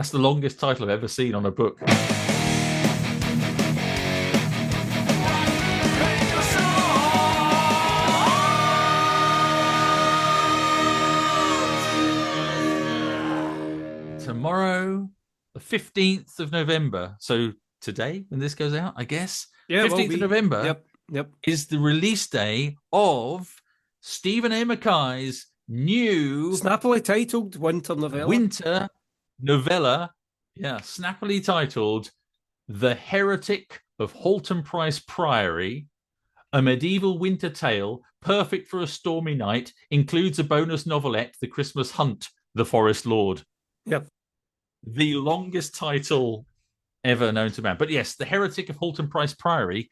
That's the longest title I've ever seen on a book. Tomorrow, the 15th of November. So today, when this goes out, I guess, Yeah, 15th of November Yep. is the release day of Stephen A. Mackay's new Snappily titled Winter Novella. winter novella. Yeah, snappily titled The Heretic of Haltemprice Priory, a medieval winter tale perfect for a stormy night, includes a bonus novelette, The Christmas Hunt, The Forest Lord. Yep. The longest title ever known to man. But yes, The Heretic of Haltemprice Priory.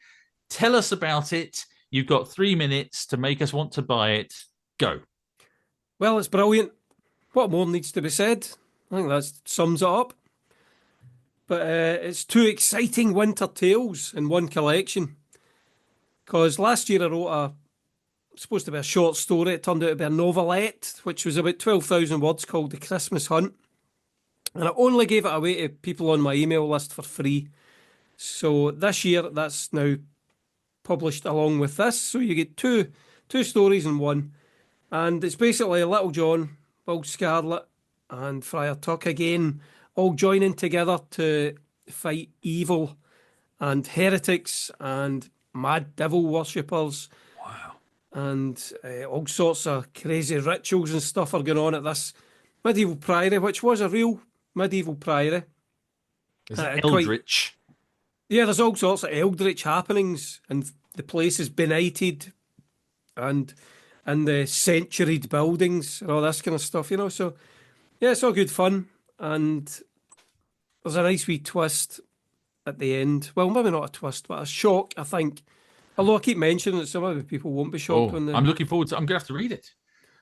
Tell us about it. You've got 3 minutes to make us want to buy it. Go. Well, it's brilliant. What more needs to be said? I think that sums it up. But it's two exciting winter tales in one collection. Because last year I wrote supposed to be a short story. It turned out to be a novelette, which was about 12,000 words, called The Christmas Hunt. And I only gave it away to people on my email list for free. So this year, that's now published along with this. So you get two stories in one. And it's basically Little John, Will Scarlet, and Friar Tuck again, all joining together to fight evil and heretics and mad devil worshippers. Wow. And all sorts of crazy rituals and stuff are going on at this medieval priory, which was a real medieval priory. Is it eldritch? Yeah, there's all sorts of eldritch happenings, and the place is benighted, and the centuried buildings and all this kind of stuff, So, yeah, it's all good fun, and there's a nice wee twist at the end. Well, maybe not a twist, but a shock, I think. Although I keep mentioning it, so maybe people won't be shocked when I'm looking forward to. I'm going to have to read it.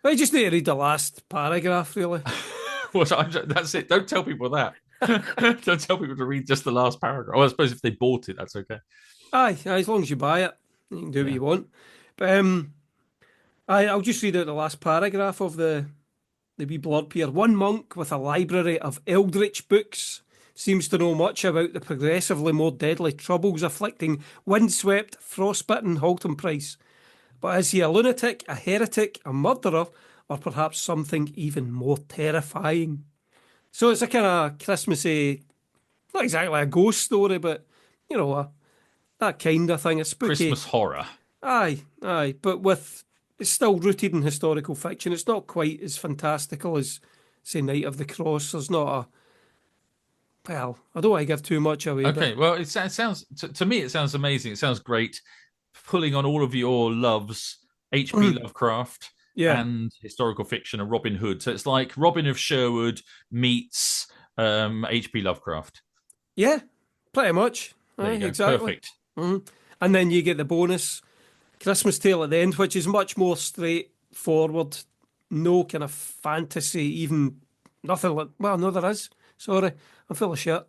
I just need to read the last paragraph, really. That's it. Don't tell people that. Don't tell people to read just the last paragraph. Oh, I suppose if they bought it, that's okay. Aye, as long as you buy it, you can do what you want. But I'll just read out the last paragraph of the wee blurb here. One monk with a library of eldritch books seems to know much about the progressively more deadly troubles afflicting windswept, frostbitten Haltemprice. But is he a lunatic, a heretic, a murderer, or perhaps something even more terrifying? So it's a kind of Christmassy, not exactly a ghost story, but, that kind of thing. It's spooky. Christmas horror. Aye. But it's still rooted in historical fiction. It's not quite as fantastical as, say, Night of the Cross. There's not I don't want to give too much away. Okay, well, it sounds, to me, it sounds amazing. It sounds great. Pulling on all of your loves, H.P. Lovecraft and historical fiction and Robin Hood. So it's like Robin of Sherwood meets H.P. Lovecraft. Yeah, pretty much. Exactly. Perfect. Mm-hmm. And then you get the bonus Christmas tale at the end, which is much more straightforward. No kind of fantasy, even nothing like. Well, no, there is. Sorry, I'm full of shit.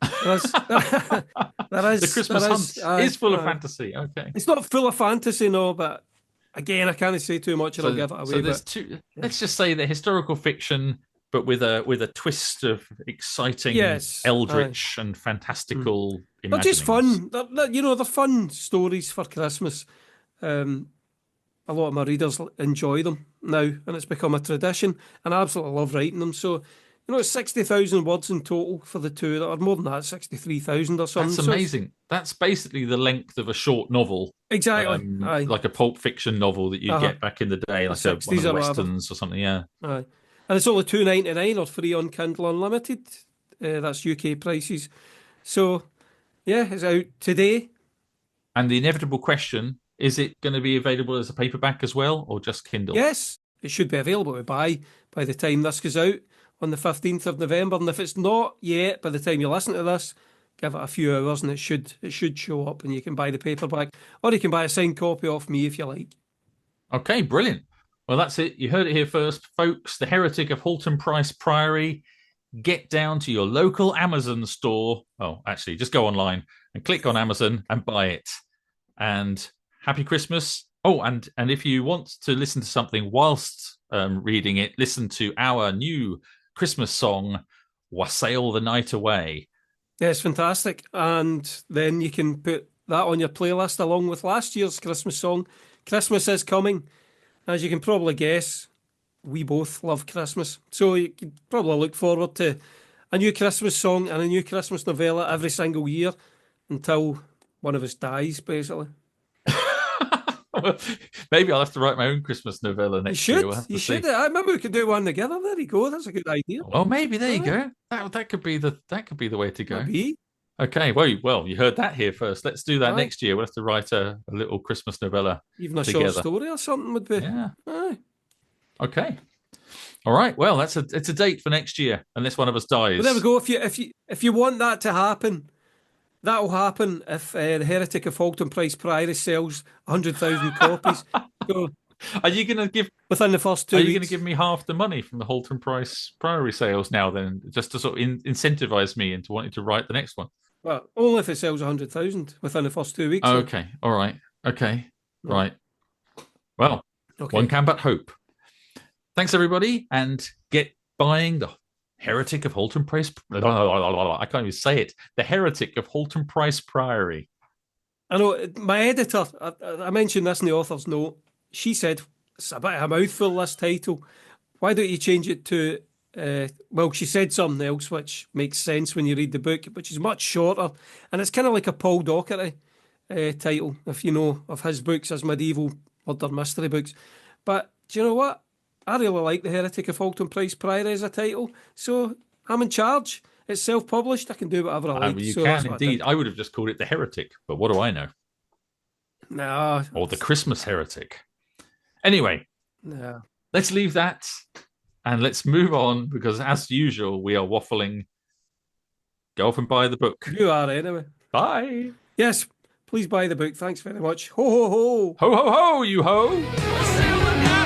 There is. The Christmas Hunt is full of fantasy. Okay, it's not full of fantasy, no, but again, I can't say too much, and I'll give it away. So there's two. Let's just say the historical fiction, but with a twist of exciting, eldritch and fantastical. They're just fun. They're fun stories for Christmas. A lot of my readers enjoy them now, and it's become a tradition. And I absolutely love writing them. So, it's 60,000 words in total for the two, or more than that, 63,000 or something. That's amazing. That's basically the length of a short novel. Exactly. Like a Pulp Fiction novel that you get back in the day, like one of the Westerns or something. Yeah. Aye. And it's only $2.99 or free on Kindle Unlimited. That's UK prices. So, yeah, it's out today. And the inevitable question, is it going to be available as a paperback as well, or just Kindle? Yes, it should be available to buy by the time this goes out on the 15th of November. And if it's not yet, by the time you listen to this, give it a few hours and it should show up and you can buy the paperback. Or you can buy a signed copy off me if you like. Okay, brilliant. Well, that's it. You heard it here first, folks. The Heretic of Haltemprice Priory. Get down to your local Amazon store. Oh, actually, just go online and click on Amazon and buy it. And happy Christmas. Oh, and if you want to listen to something whilst reading it, listen to our new Christmas song, wassail the night away. Yeah, it's fantastic. And then you can put that on your playlist along with last year's Christmas song. Christmas is coming. As you can probably guess, we both love Christmas. So you can probably look forward to a new Christmas song and a new Christmas novella every single year until one of us dies, basically. Maybe I'll have to write my own Christmas novella next year. We'll have to see. I remember we could do one together. There you go. That's a good idea. Well, maybe there you go. That could be the way to go. Maybe. Okay. Well, you heard that here first. Let's do that Aye. next year. We'll have to write a little Christmas novella. Even a together. short story or something would be. Yeah. Aye. Okay. All right. Well, it's a date for next year, unless one of us dies. But there we go. If you want that to happen, that'll happen if the Heretic of Haltemprice Priory sells 100,000 copies. So Are you going to give? within the first 2 Are weeks. you going to give me half the money from the Haltemprice Priory sales now? Then, just to sort of incentivize me into wanting to write the next one. Well, only if it sells 100,000 within the first 2 weeks. Oh, okay. All right. Okay. Yeah. Right. Well, Okay. one can but hope. Thanks, everybody, and get buying the Heretic of Haltemprice. I can't even say it. The Heretic of Haltemprice Priory. I know my editor, I mentioned this in the author's note. She said, it's a bit of a mouthful, this title. Why don't you change it to, well, she said something else which makes sense when you read the book, which is much shorter. And it's kind of like a Paul Docherty title, if you know of his books, his medieval murder mystery books. But do you know what? I really like The Heretic of Haltemprice Priory as a title. So I'm in charge. It's self-published. I can do whatever I like. You so can indeed. I would have just called it The Heretic, but what do I know? No. Or The Christmas Heretic. Anyway, No. let's leave that and let's move on because, as usual, we are waffling. Go off and buy the book. You are anyway. Bye. Yes, please buy the book. Thanks very much. Ho, ho, ho. Ho, ho, ho, you ho.